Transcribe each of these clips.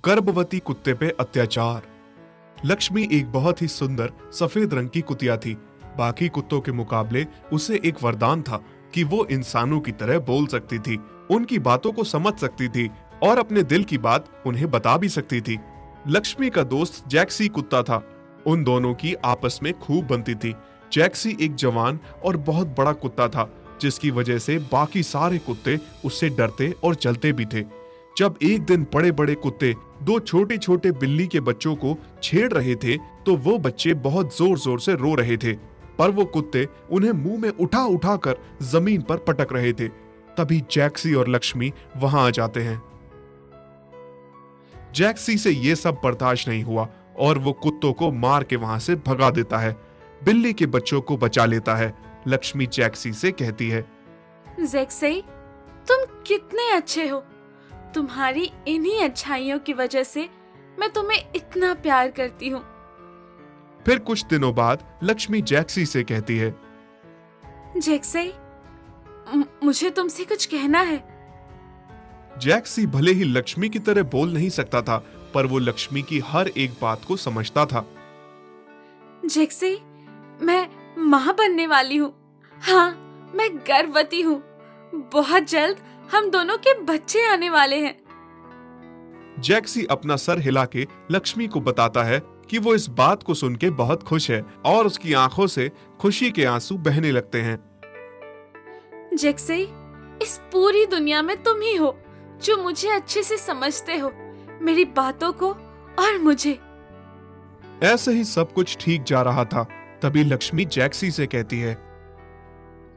गर्भवती कुत्ते पे अत्याचार। लक्ष्मी एक बहुत ही सुंदर सफेद रंग की कुतिया थी। बाकी कुत्तों के मुकाबले उसे एक वरदान था कि वो इंसानों की तरह बोल सकती थी, उनकी बातों को समझ सकती थी और अपने दिल की बात उन्हें बता भी सकती थी। लक्ष्मी का दोस्त जैक्सी कुत्ता था। उन दोनों की आपस में खूब बनती थी। जैक्सी एक जवान और बहुत बड़ा कुत्ता था, जिसकी वजह से बाकी सारे कुत्ते उससे डरते और जलते भी थे। जब एक दिन बड़े बड़े कुत्ते दो छोटे छोटे बिल्ली के बच्चों को छेड़ रहे थे, तो वो बच्चे बहुत जोर जोर से रो रहे थे, पर वो कुत्ते उन्हें मुंह में उठा उठा कर जमीन पर पटक रहे थे। तभी जैक्सी और लक्ष्मी वहां आ जाते हैं। जैक्सी से ये सब बर्दाश्त नहीं हुआ और वो कुत्तों को मार के वहां से भगा देता है। बिल्ली के बच्चों को बचा लेता है। लक्ष्मी जैक्सी से कहती है, जैक्सी, तुम कितने अच्छे हो। तुम्हारी इन्हीं अच्छाइयों की वजह से मैं तुम्हें इतना प्यार करती हूँ। फिर कुछ दिनों बाद लक्ष्मी जैक्सी से कहती है, जैक्सी, मुझे तुमसे कुछ कहना है। जैक्सी भले ही लक्ष्मी की तरह बोल नहीं सकता था, पर वो लक्ष्मी की हर एक बात को समझता था। जैक्सी, मैं माँ बनने वाली हूँ। हाँ, मैं गर्भवती हूँ। बहुत जल्द हम दोनों के बच्चे आने वाले हैं। जैक्सी अपना सर हिला के लक्ष्मी को बताता है कि वो इस बात को सुन के बहुत खुश है और उसकी आंखों से खुशी के आंसू बहने लगते हैं। जैक्सी, इस पूरी दुनिया में तुम ही हो जो मुझे अच्छे से समझते हो, मेरी बातों को और मुझे। ऐसे ही सब कुछ ठीक जा रहा था, तभी लक्ष्मी जैक्सी से कहती है,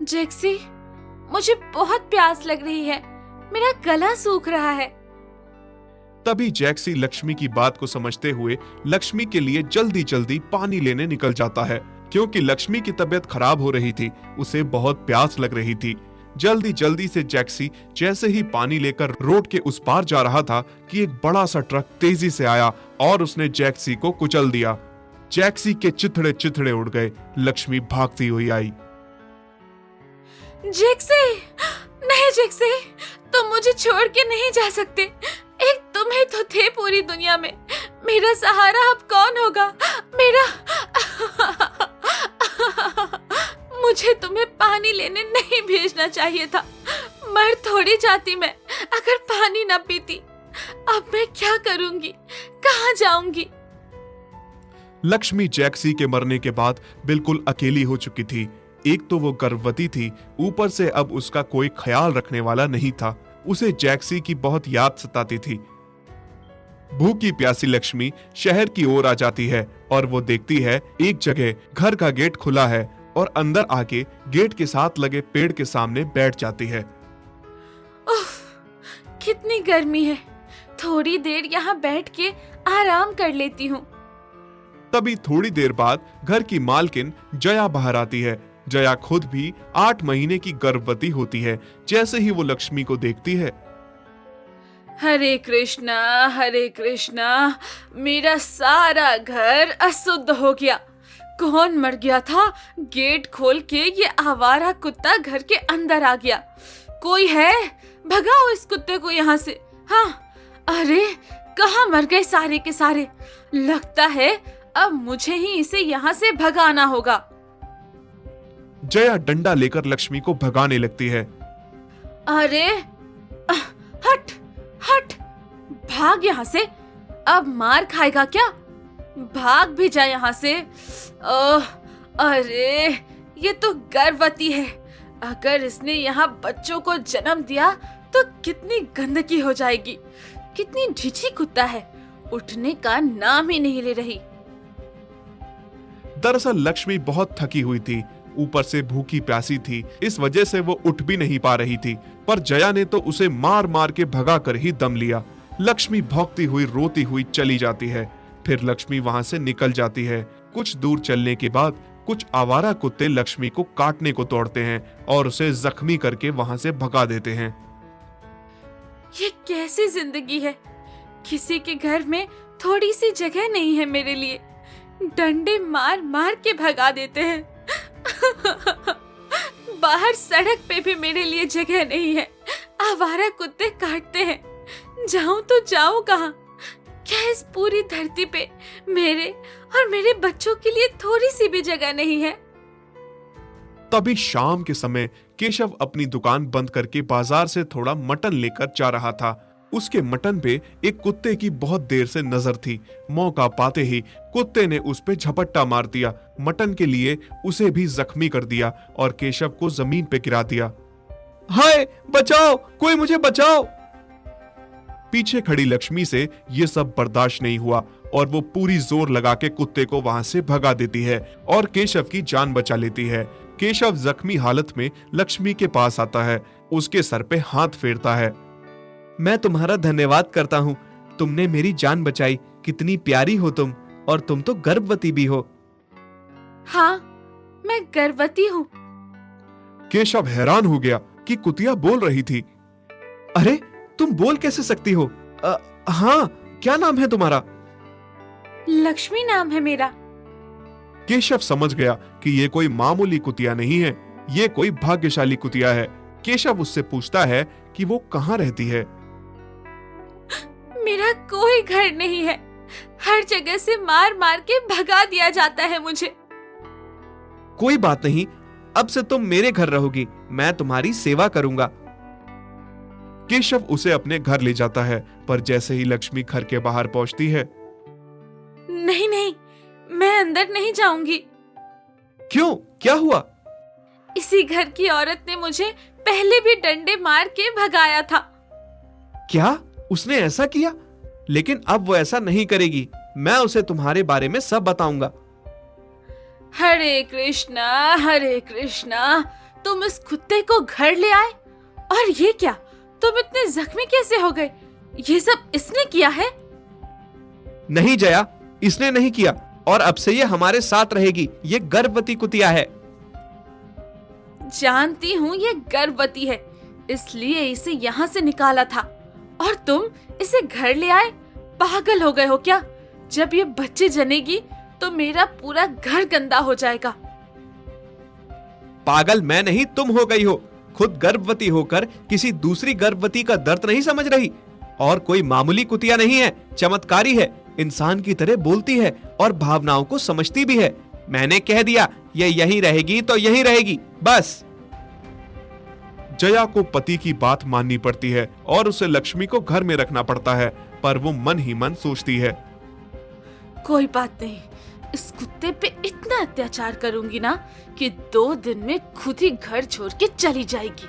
जैक्सी, मुझे बहुत प्यास लग रही है, मेरा गला सूख रहा है। तभी जैक्सी लक्ष्मी की बात को समझते हुए लक्ष्मी के लिए जल्दी जल्दी पानी लेने निकल जाता है, क्योंकि लक्ष्मी की तबीयत खराब हो रही थी, उसे बहुत प्यास लग रही थी। जल्दी जल्दी से जैक्सी जैसे ही पानी लेकर रोड के उस पार जा रहा था कि एक बड़ा सा ट्रक तेजी से आया और उसने जैक्सी को कुचल दिया। जैक्सी के चिथड़े चिथड़े उड़ गए। लक्ष्मी भागती हुई आई। जैक्सी, नहीं जैक्सी, तुम मुझे छोड़ के नहीं जा सकते। एक तुम ही तो थे पूरी दुनिया में। मेरा सहारा अब कौन होगा? मुझे तुम्हें पानी लेने नहीं भेजना चाहिए था। मर थोड़ी जाती मैं अगर पानी न पीती। अब मैं क्या करूंगी? कहाँ जाऊंगी? लक्ष्मी जैक्सी के मरने के बाद बिल्कुल अकेली हो चुकी थी। एक तो वो गर्भवती थी, ऊपर से अब उसका कोई ख्याल रखने वाला नहीं था। उसे जैक्सी की बहुत याद सताती थी। भूखी प्यासी लक्ष्मी शहर की ओर आ जाती है और वो देखती है एक जगह घर का गेट खुला है और अंदर आके गेट के साथ लगे पेड़ के सामने बैठ जाती है। उफ, कितनी गर्मी है। थोड़ी देर यहाँ बैठ के आराम कर लेती हूँ। तभी थोड़ी देर बाद घर की मालकिन जया बाहर आती है। जया खुद भी 8 महीने की गर्भवती होती है। जैसे ही वो लक्ष्मी को देखती है, हरे कृष्णा, मेरा सारा घर अशुद्ध हो गया। कौन मर गया था? गेट खोल के ये आवारा कुत्ता घर के अंदर आ गया। कोई है? भगाओ इस कुत्ते को यहाँ से। हाँ, अरे कहाँ मर गए सारे के सारे? लगता है अब मुझे ही इसे यहाँ से भगाना होगा। जया डंडा लेकर लक्ष्मी को भगाने लगती है। अरे हट हट, भाग यहाँ से। अब मार खाएगा क्या? भाग भी जा यहाँ से। अरे ये तो गर्भवती है। अगर इसने यहाँ बच्चों को जन्म दिया तो कितनी गंदगी हो जाएगी। कितनी ढीठी कुत्ता है, उठने का नाम ही नहीं ले रही। दरअसल लक्ष्मी बहुत थकी हुई थी, ऊपर से भूखी प्यासी थी। इस वजह से वो उठ भी नहीं पा रही थी, पर जया ने तो उसे मार मार के भगा कर ही दम लिया। लक्ष्मी भौंकती हुई रोती हुई चली जाती है। फिर लक्ष्मी वहां से निकल जाती है। कुछ दूर चलने के बाद कुछ आवारा कुत्ते लक्ष्मी को काटने को तोड़ते हैं और उसे जख्मी करके वहां से भगा देते हैं। ये कैसी जिंदगी है? किसी के घर में थोड़ी सी जगह नहीं है मेरे लिए। डंडे मार मार के भगा देते हैं। बाहर सड़क पे भी मेरे लिए जगह नहीं है। आवारा कुत्ते काटते हैं। जाऊं तो जाऊं कहां? क्या इस पूरी धरती पे मेरे और मेरे बच्चों के लिए थोड़ी सी भी जगह नहीं है? तभी शाम के समय केशव अपनी दुकान बंद करके बाजार से थोड़ा मटन लेकर जा रहा था। उसके मटन पे एक कुत्ते की बहुत देर से नजर थी। मौका पाते ही कुत्ते ने उस पे झपट्टा मार दिया, मटन के लिए उसे भी जख्मी कर दिया और केशव को जमीन पे गिरा दिया। हाय बचाओ, कोई मुझे बचाओ। पीछे खड़ी लक्ष्मी से ये सब बर्दाश्त नहीं हुआ और वो पूरी जोर लगा के कुत्ते को वहां से भगा देती है और केशव की जान बचा लेती है। केशव जख्मी हालत में लक्ष्मी के पास आता है, उसके सर पे हाथ फेरता है। मैं तुम्हारा धन्यवाद करता हूँ, तुमने मेरी जान बचाई। कितनी प्यारी हो तुम, और तुम तो गर्भवती भी हो। हाँ, मैं गर्भवती हूँ। केशव हैरान हो गया कि कुतिया बोल रही थी। अरे तुम बोल कैसे सकती हो? हाँ, क्या नाम है तुम्हारा? लक्ष्मी नाम है मेरा। केशव समझ गया कि ये कोई मामूली कुतिया नहीं है, ये कोई भाग्यशाली कुतिया है। केशव उससे पूछता है कि वो कहाँ रहती है। मेरा कोई घर नहीं है, हर जगह से मार मार के भगा दिया जाता है मुझे। कोई बात नहीं, अब से तुम मेरे घर रहोगी, मैं तुम्हारी सेवा करूंगा। केशव उसे अपने घर ले जाता है, पर जैसे ही लक्ष्मी घर के बाहर पहुंचती है। नहीं नहीं, मैं अंदर नहीं जाऊंगी। क्यों, क्या हुआ? इसी घर की औरत ने मुझे पहले भी डंडे मार के भगाया था। क्या उसने ऐसा किया? लेकिन अब वो ऐसा नहीं करेगी, मैं उसे तुम्हारे बारे में सब बताऊंगा। हरे कृष्णा हरे कृष्णा। तुम इस कुत्ते को घर ले आए, और ये क्या, तुम इतने जख्मी कैसे हो गए? ये सब इसने किया है? नहीं जया, इसने नहीं किया, और अब से ये हमारे साथ रहेगी। ये गर्भवती कुतिया है। जानती हूँ ये गर्भवती है, इसलिए इसे यहाँ से निकाला था, और तुम इसे घर ले आए। पागल हो गए हो क्या? जब ये बच्चे जनेगी तो मेरा पूरा घर गंदा हो जाएगा। पागल मैं नहीं, तुम हो गई हो। खुद गर्भवती होकर किसी दूसरी गर्भवती का दर्द नहीं समझ रही। और कोई मामूली कुतिया नहीं है, चमत्कारी है, इंसान की तरह बोलती है और भावनाओं को समझती भी है। मैंने कह दिया, ये यहीं रहेगी तो यहीं रहेगी, बस। जया को पति की बात माननी पड़ती है और उसे लक्ष्मी को घर में रखना पड़ता है, पर वो मन ही मन सोचती है। कोई बात नहीं, इस कुत्ते पे इतना अत्याचार करूंगी ना कि 2 दिन में खुद ही घर छोड़ के चली जाएगी।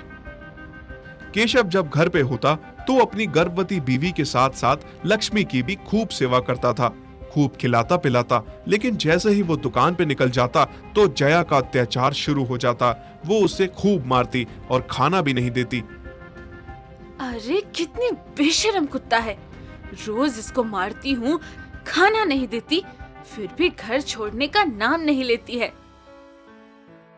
केशव जब घर पे होता तो अपनी गर्भवती बीवी के साथ साथ लक्ष्मी की भी खूब सेवा करता था, खूब खिलाता पिलाता। लेकिन जैसे ही वो दुकान पे निकल जाता तो जया का अत्याचार शुरू हो जाता। वो उसे खूब मारती और खाना भी नहीं देती। अरे कितनी बेशर्म कुत्ता है, रोज इसको मारती हूँ, खाना नहीं देती, फिर भी घर छोड़ने का नाम नहीं लेती है।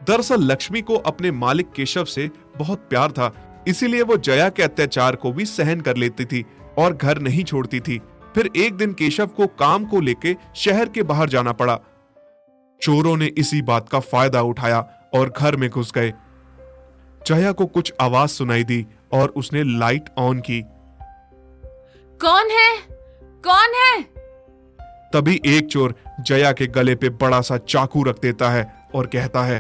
दरअसल लक्ष्मी को अपने मालिक केशव से बहुत प्यार था, इसीलिए वो जया के अत्याचार को भी सहन कर लेती थी और घर नहीं छोड़ती थी। फिर एक दिन केशव को काम को लेके शहर के बाहर जाना पड़ा। चोरों ने इसी बात का फायदा उठाया और घर में घुस गए। जया को कुछ आवाज सुनाई दी और उसने लाइट ऑन की। कौन है? कौन है? तभी एक चोर जया के गले पे बड़ा सा चाकू रख देता है और कहता है,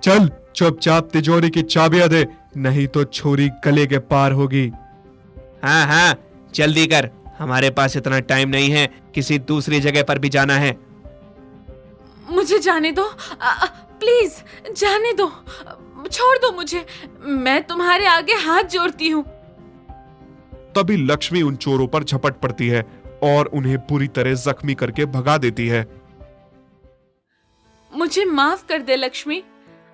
चल चुपचाप तिजोरी की चाबियां दे, नहीं तो छोरी गले के पार होगी। हाँ हाँ, जल्दी कर, हमारे पास इतना टाइम नहीं है, किसी दूसरी जगह पर भी जाना है। मुझे जाने दो, प्लीज जाने दो, छोड़ दो मुझे, मैं तुम्हारे आगे हाथ जोड़ती हूँ। तभी लक्ष्मी उन चोरों पर झपट पड़ती है और उन्हें बुरी तरह जख्मी करके भगा देती है। मुझे माफ कर दे लक्ष्मी,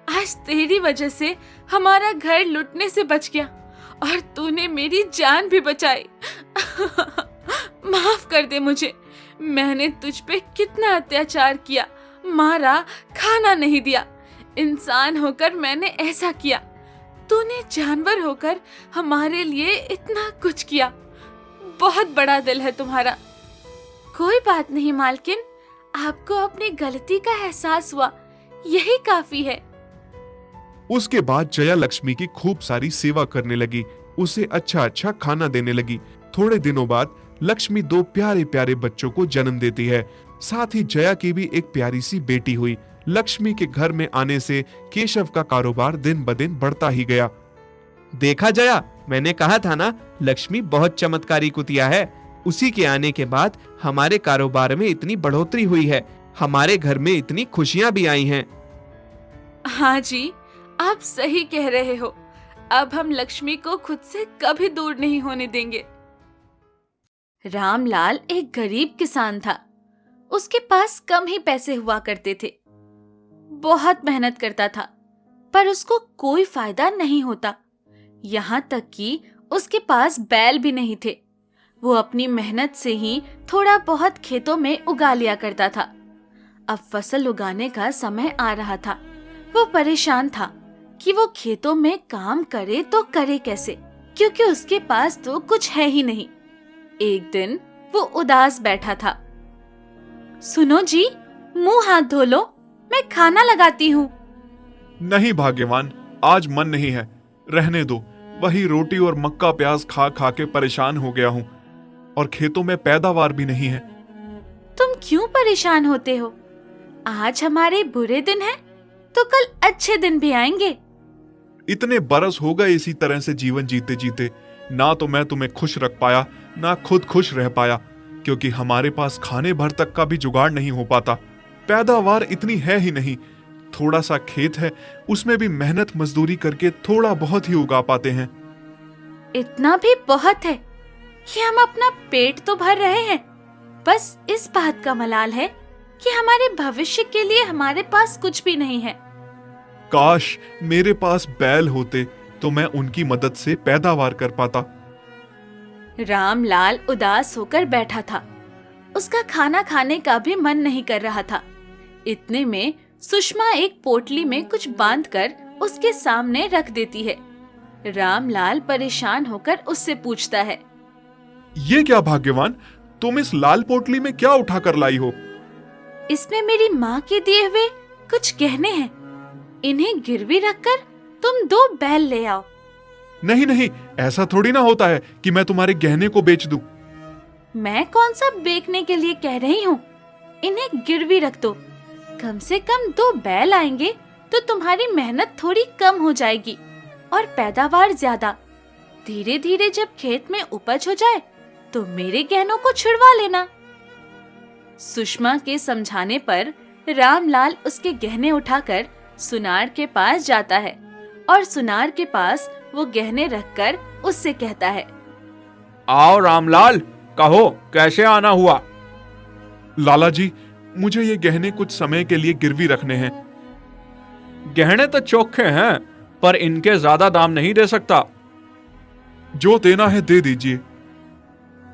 आज तेरी वजह से हमारा घर लुटने से बच गया और तूने मेरी जान भी बचाई। माफ कर दे मुझे, मैंने तुझ पे कितना अत्याचार किया, मारा, खाना नहीं दिया। इंसान होकर मैंने ऐसा किया, तूने जानवर होकर हमारे लिए इतना कुछ किया। बहुत बड़ा दिल है तुम्हारा। कोई बात नहीं मालकिन, आपको अपनी गलती का एहसास हुआ, यही काफी है। उसके बाद जया लक्ष्मी की खूब सारी सेवा करने लगी, उसे अच्छा अच्छा खाना देने लगी। थोड़े दिनों बाद लक्ष्मी 2 प्यारे प्यारे बच्चों को जन्म देती है। साथ ही जया की भी एक प्यारी सी बेटी हुई। लक्ष्मी के घर में आने से केशव का कारोबार दिन ब दिन बढ़ता ही गया। देखा जया, मैंने कहा था ना, लक्ष्मी बहुत चमत्कारी कुतिया है। उसी के आने के बाद हमारे कारोबार में इतनी बढ़ोतरी हुई है, हमारे घर में इतनी खुशियां भी आई हैं। हाँ जी, आप सही कह रहे हो। अब हम लक्ष्मी को खुद से कभी दूर नहीं होने देंगे। रामलाल एक गरीब किसान था। उसके पास कम ही पैसे हुआ करते थे। बहुत मेहनत करता था, पर उसको कोई फायदा नहीं होता। यहाँ तक कि उसके पास बैल भी नहीं थे। वो अपनी मेहनत से ही थोड़ा बहुत खेतों में उगा लिया करता था। अब फसल उगाने का समय आ रहा था। वो परेशान था कि वो खेतों में काम करे तो करे कैसे, क्योंकि उसके पास तो कुछ है ही नहीं। एक दिन वो उदास बैठा था। सुनो जी, मुंह हाथ धो लो, मैं खाना लगाती हूँ। नहीं भाग्यवान, आज मन नहीं है, रहने दो। वही रोटी और मक्का प्याज खा खा के परेशान हो गया हूँ, और खेतों में पैदावार भी नहीं है। तुम क्यों परेशान होते हो? आज हमारे बुरे दिन हैं, तो कल अच्छे दिन भी आएंगे। इतने बरस हो गए इसी तरह से जीवन जीते जीते, ना तो मैं तुम्हें खुश रख पाया, ना खुद खुश रह पाया, क्योंकि हमारे पास खाने भर तक का भी जुगाड़ नहीं हो पाता। पैदावार इतनी है ही नहीं। थोड़ा सा खेत है, उसमें भी मेहनत मजदूरी करके थोड़ा बहुत ही उगा पाते हैं। इतना भी बहुत है कि हम अपना पेट तो भर रहे हैं। बस इस बात का मलाल है कि हमारे भविष्य के लिए हमारे पास कुछ भी नहीं है। काश मेरे पास बैल होते तो मैं उनकी मदद से पैदावार कर पाता। रामलाल उदास होकर बैठा था। उसका खाना खाने का भी मन नहीं कर रहा था। इतने में सुषमा एक पोटली में कुछ बांधकर उसके सामने रख देती है। रामलाल परेशान होकर उससे पूछता है, ये क्या भाग्यवान, तुम इस लाल पोटली में क्या उठा कर लाई हो? इसमें मेरी माँ के दिए हुए कुछ गहने हैं। इन्हें गिरवी रखकर तुम 2 बैल ले आओ। नहीं नहीं, ऐसा थोड़ी ना होता है कि मैं तुम्हारे गहने को बेच दूं। मैं कौन सा बेचने के लिए कह रही हूँ। इन्हें गिरवी रख दो। कम से कम 2 बैल आएंगे तो तुम्हारी मेहनत थोड़ी कम हो जाएगी और पैदावार ज्यादा। धीरे धीरे जब खेत में उपज हो जाए तो मेरे गहनों को छुड़वा लेना। सुषमा के समझाने पर रामलाल उसके गहने उठाकर सुनार के पास जाता है और सुनार के पास वो गहने रखकर उससे कहता है, आओ रामलाल, कहो कैसे आना हुआ? लाला जी, मुझे ये गहने कुछ समय के लिए गिरवी रखने हैं। गहने तो चोखे हैं, पर इनके ज्यादा दाम नहीं दे सकता। जो देना है दे दीजिए।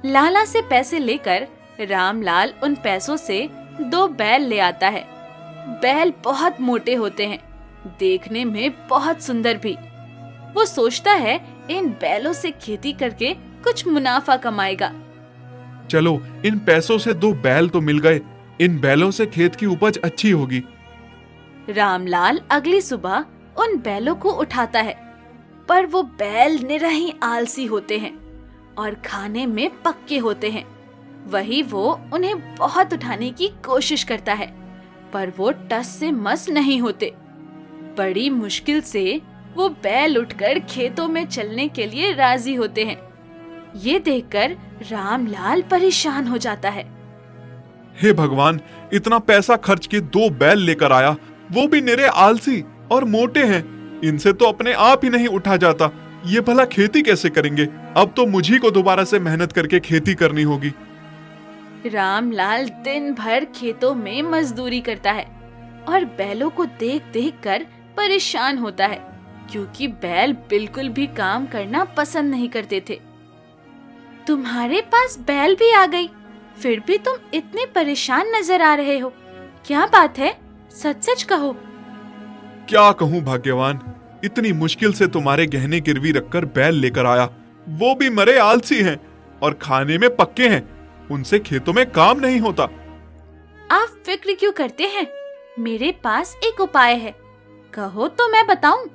लाला से पैसे लेकर रामलाल उन पैसों से 2 बैल ले आता है। बैल बहुत मोटे होते हैं, देखने में बहुत सुंदर भी। वो सोचता है इन बैलों से खेती करके कुछ मुनाफा कमाएगा। चलो, इन पैसों से 2 बैल तो मिल गए। इन बैलों से खेत की उपज अच्छी होगी। रामलाल अगली सुबह उन बैलों को उठाता है, पर वो बैल निरही आलसी होते हैं और खाने में पक्के होते हैं। वही वो उन्हें बहुत उठाने की कोशिश करता है, पर वो टस से मस नहीं होते। बड़ी मुश्किल से वो बैल उठकर खेतों में चलने के लिए राजी होते हैं। ये देखकर रामलाल परेशान हो जाता है। हे भगवान, इतना पैसा खर्च के 2 बैल लेकर आया, वो भी निरे आलसी और मोटे हैं। इनसे तो अपने आप ही नहीं उठा जाता। ये भला खेती कैसे करेंगे? अब तो मुझी को दोबारा से मेहनत करके खेती करनी होगी। रामलाल दिन भर खेतों में मजदूरी करता है और बैलों को देख देख कर परेशान होता है, क्योंकि बैल बिल्कुल भी काम करना पसंद नहीं करते थे। तुम्हारे पास बैल भी आ गई, फिर भी तुम इतने परेशान नजर आ रहे हो। क्या बात है? सच सच कहो। क्या कहूँ भाग्यवान, इतनी मुश्किल से तुम्हारे गहने गिरवी रखकर बैल लेकर आया। वो भी मरे आलसी हैं और खाने में पक्के हैं। उनसे खेतों में काम नहीं होता। आप फिक्र क्यों करते हैं? मेरे पास एक उपाय है, कहो तो मैं बताऊं।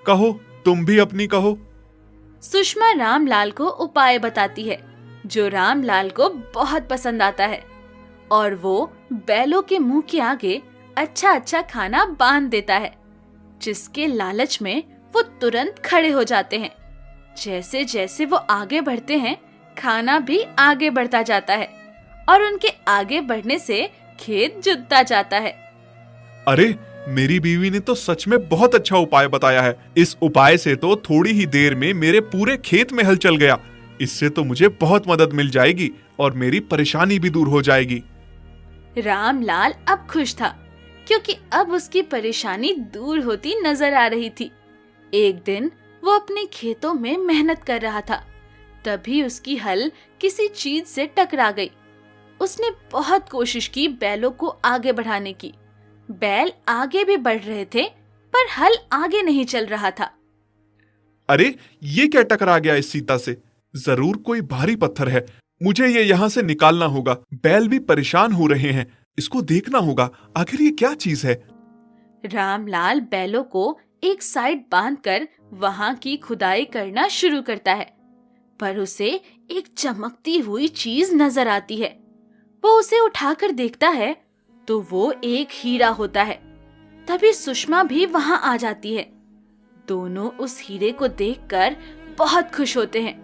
कहो, तुम भी अपनी कहो। सुषमा रामलाल को उपाय बताती है, जो रामलाल को बहुत पसंद आता है, और वो बैलों के मुंह के आगे अच्छा अच्छा खाना बांध देता है, जिसके लालच में वो तुरंत खड़े हो जाते हैं। जैसे जैसे वो आगे बढ़ते हैं, खाना भी आगे बढ़ता जाता है और उनके आगे बढ़ने से खेत जुतता जाता है। अरे, मेरी बीवी ने तो सच में बहुत अच्छा उपाय बताया है। इस उपाय से तो थोड़ी ही देर में मेरे पूरे खेत में हल चल गया। इससे तो मुझे बहुत मदद मिल जाएगी और मेरी परेशानी भी दूर हो जाएगी। रामलाल अब खुश था, क्योंकि अब उसकी परेशानी दूर होती नजर आ रही थी। एक दिन वो अपने खेतों में मेहनत कर रहा था, तभी उसकी हल किसी चीज से टकरा गई। उसने बहुत कोशिश की बैलों को आगे बढ़ाने की। बैल आगे भी बढ़ रहे थे, पर हल आगे नहीं चल रहा था। अरे, ये क्या टकरा गया इस सीता से? जरूर कोई भारी पत्थर है। मुझे ये यहाँ से निकालना होगा। बैल भी परेशान हो रहे हैं। इसको देखना होगा, आखिर ये क्या चीज है। रामलाल बैलों को एक साइड बांधकर वहां की खुदाई करना शुरू करता है, पर उसे एक चमकती हुई चीज नजर आती है। वो उसे उठाकर देखता है तो वो एक हीरा होता है। तभी सुषमा भी वहां आ जाती है। दोनों उस हीरे को देखकर बहुत खुश होते हैं,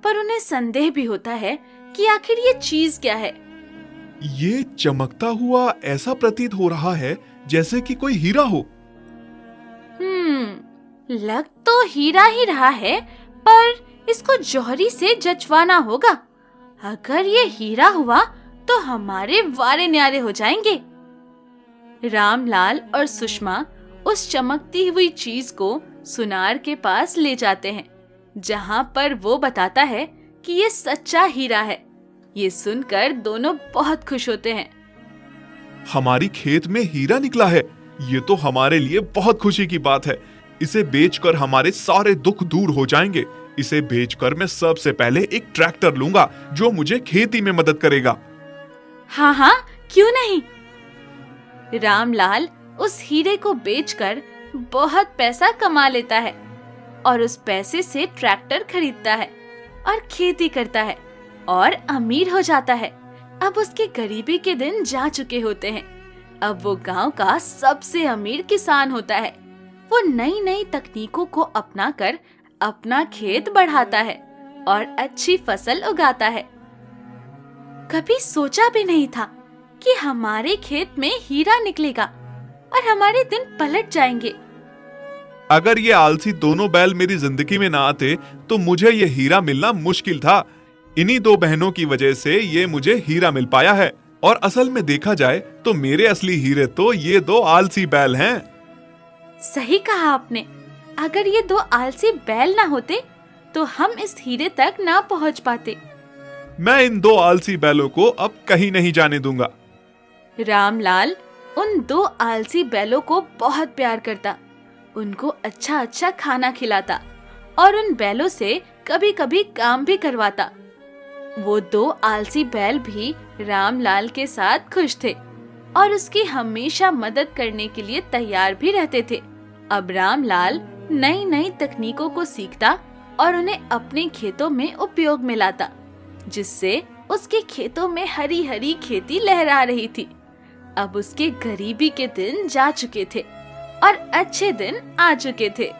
पर उन्हें संदेह भी होता है कि आखिर ये चीज क्या है। ये चमकता हुआ ऐसा प्रतीत हो रहा है जैसे कि कोई हीरा हो। लग तो हीरा ही रहा है, पर इसको जौहरी से जचवाना होगा। अगर ये हीरा हुआ तो हमारे वारे न्यारे हो जाएंगे। रामलाल और सुषमा उस चमकती हुई चीज को सुनार के पास ले जाते हैं, जहां पर वो बताता है कि ये सच्चा हीरा है। ये सुनकर दोनों बहुत खुश होते हैं। हमारी खेत में हीरा निकला है। ये तो हमारे लिए बहुत खुशी की बात है। इसे बेचकर हमारे सारे दुख दूर हो जाएंगे। इसे बेचकर मैं सबसे पहले एक ट्रैक्टर लूंगा जो मुझे खेती में मदद करेगा। हाँ हाँ, क्यों नहीं। रामलाल उस हीरे को बेचकर बहुत पैसा कमा लेता है और उस पैसे से ट्रैक्टर खरीदता है और खेती करता है और अमीर हो जाता है। अब उसके गरीबी के दिन जा चुके होते हैं। अब वो गांव का सबसे अमीर किसान होता है। वो नई नई तकनीकों को अपनाकर अपना खेत बढ़ाता है और अच्छी फसल उगाता है। कभी सोचा भी नहीं था कि हमारे खेत में हीरा निकलेगा और हमारे दिन पलट जाएंगे। अगर ये आलसी दोनों बैल मेरी जिंदगी में ना आते तो मुझे ये हीरा मिलना मुश्किल था। इन्हीं दो बहनों की वजह से ये मुझे हीरा मिल पाया है। और असल में देखा जाए तो मेरे असली हीरे तो ये दो आलसी बैल हैं। सही कहा आपने। अगर ये दो आलसी बैल ना होते तो हम इस हीरे तक ना पहुंच पाते। मैं इन दो आलसी बैलों को अब कहीं नहीं जाने दूंगा। रामलाल उन दो आलसी बैलों को बहुत प्यार करता, उनको अच्छा अच्छा खाना खिलाता और उन बैलों से कभी कभी काम भी करवाता। वो दो आलसी बैल भी रामलाल के साथ खुश थे और उसकी हमेशा मदद करने के लिए तैयार भी रहते थे। अब रामलाल नई नई तकनीकों को सीखता और उन्हें अपने खेतों में उपयोग में लाता, जिससे उसके खेतों में हरी हरी खेती लहरा रही थी। अब उसके गरीबी के दिन जा चुके थे और अच्छे दिन आ चुके थे।